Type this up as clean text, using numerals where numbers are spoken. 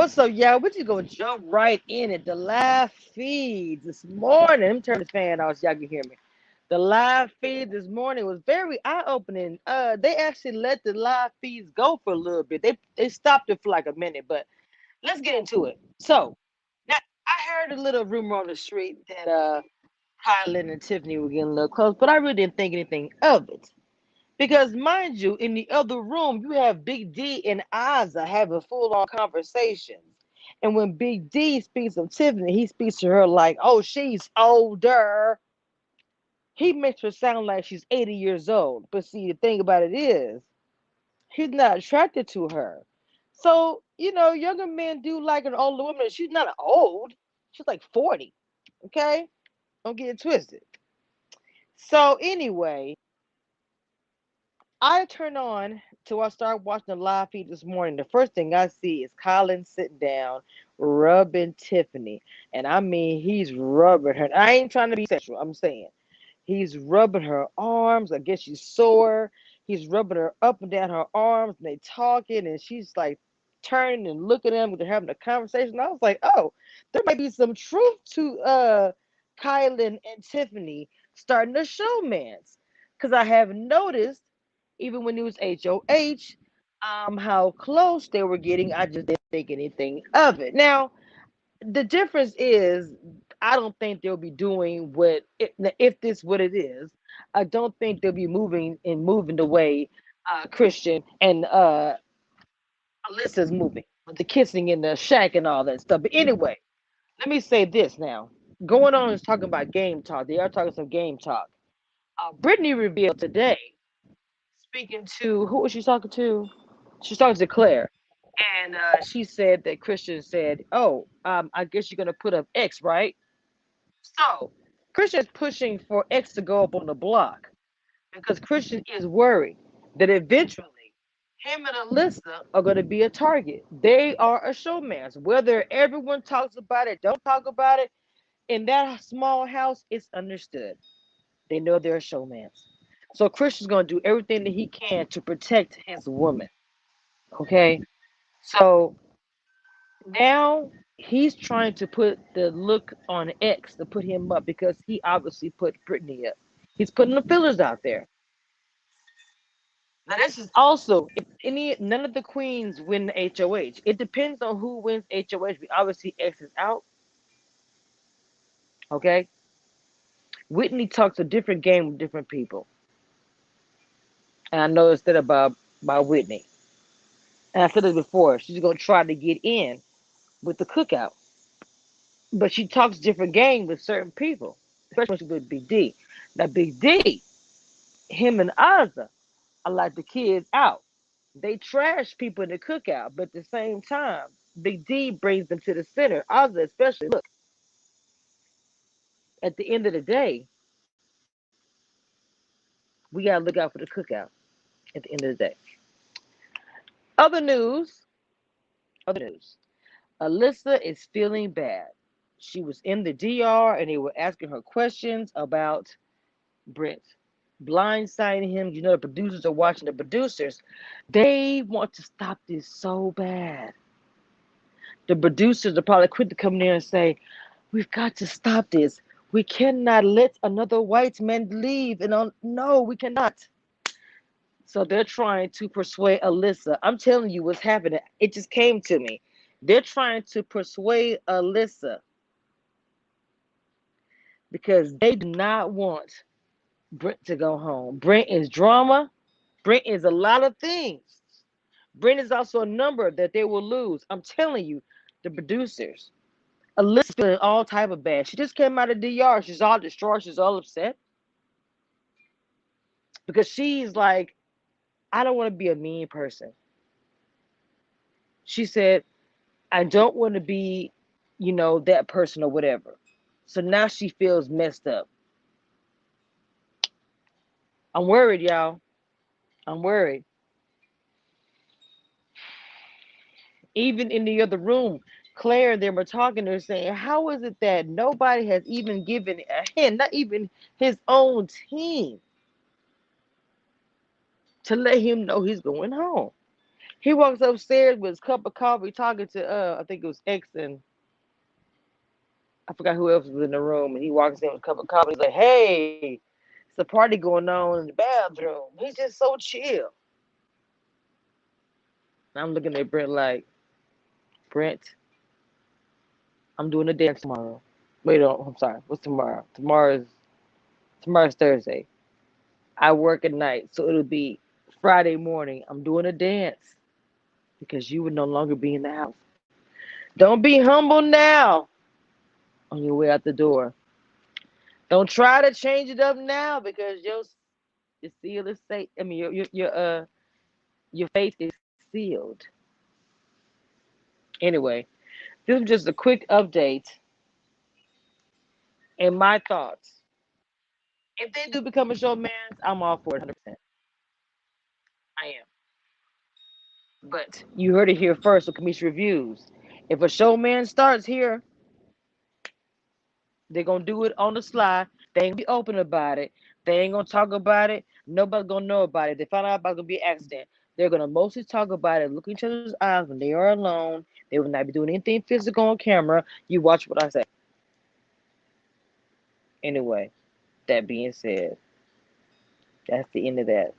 What's up, y'all? We're just gonna jump right in it. The live feed this morning. Let me turn this fan off so y'all can hear me. The live feed this morning was very eye-opening. They actually let the live feeds go for a little bit. They stopped it for like a minute, but let's get into it. So now I heard a little rumor on the street that Kyland and Tiffany were getting a little close, but I really didn't think anything of it. Because mind you, in the other room, you have Big D and Ozza having full-on conversations. And when Big D speaks of Tiffany, he speaks to her like, oh, she's older. He makes her sound like she's 80 years old. But see, the thing about it is, he's not attracted to her. So, younger men do like an older woman. She's not old. She's like 40. Okay? Don't get it twisted. So anyway, I turn on till I start watching the live feed this morning. The first thing I see is Colin sitting down, rubbing Tiffany. And I mean, he's rubbing her. I ain't trying to be sexual. I'm saying he's rubbing her arms. I guess she's sore. He's rubbing her up and down her arms, and they talking, and she's like turning and looking at him. They're having a conversation. I was like, oh, there might be some truth to Kylan and Tiffany starting a showmance. Because I have noticed even when it was HOH, how close they were getting. I just didn't think anything of it. Now, the difference is, I don't think they'll be doing if this what it is. I don't think they'll be moving the way Christian and Alyssa's moving with the kissing and the shack and all that stuff. But anyway, let me say this now. Going on is talking about game talk. They are talking some game talk. Brittany revealed today, speaking to who was she talking to? She's talking to Claire, and she said that Christian said, "Oh, I guess you're gonna put up X, right?" So Christian is pushing for X to go up on the block because Christian is worried that eventually him and Alyssa are going to be a target. They are a showmance. Whether everyone talks about it, don't talk about it, in that small house, it's understood. They know they're a showmance. So Christian's going to do everything that he can to protect his woman. Okay. So now he's trying to put the look on X to put him up because he obviously put Brittany up. He's putting the fillers out there. Now this is also if any none of the queens win HOH. It depends on who wins HOH. Obviously X is out. Okay. Whitney talks a different game with different people. And I noticed that about Whitney. And I said it before, she's gonna try to get in with the cookout. But she talks different game with certain people, especially with Big D. Now Big D, him and Ozza are like the kids out. They trash people in the cookout, but at the same time, Big D brings them to the center. Ozza especially. Look, at the end of the day, we gotta look out for the cookout at the end of the day. Other news, other news. Alyssa is feeling bad. She was in the DR and they were asking her questions about Brent blindsiding him. The producers are watching. The producers, they want to stop this so bad. The producers are probably quick to come there and say, we've got to stop this. We cannot let another white man leave. And no, we cannot. So they're trying to persuade Alyssa. I'm telling you what's happening. It just came to me. They're trying to persuade Alyssa because they do not want Brent to go home. Brent is drama. Brent is a lot of things. Brent is also a number that they will lose. I'm telling you, the producers. Alyssa's feeling all type of bad. She just came out of DR. She's all distraught. She's all upset because she's like, I don't want to be a mean person. She said, I don't want to be, that person or whatever. So now she feels messed up. I'm worried, y'all. I'm worried. Even in the other room, Claire and them were talking. They're saying, how is it that nobody has even given a hint, not even his own team, to let him know he's going home? He walks upstairs with his cup of coffee, talking to I think it was X and I forgot who else was in the room. And he walks in with a cup of coffee. He's like, "Hey, it's a party going on in the bathroom." He's just so chill. And I'm looking at Brent like, Brent, I'm doing a dance tomorrow. Wait, no, I'm sorry. What's tomorrow? Tomorrow's Thursday. I work at night, so it'll be Friday morning. I'm doing a dance because you would no longer be in the house. Don't be humble now on your way out the door. Don't try to change it up now because your seal is safe. I mean, your fate is sealed. Anyway, this was just a quick update and my thoughts. If they do become a showman, I'm all for it 100%. I am. But you heard it here first with Kamisha Reviews. If a showman starts here, they're gonna do it on the sly. They ain't gonna be open about it. They ain't gonna talk about it. Nobody's gonna know about it. They find out about it, it's gonna be an accident. They're gonna mostly talk about it, look in each other's eyes when they are alone. They will not be doing anything physical on camera. You watch what I say. Anyway, that being said, that's the end of that.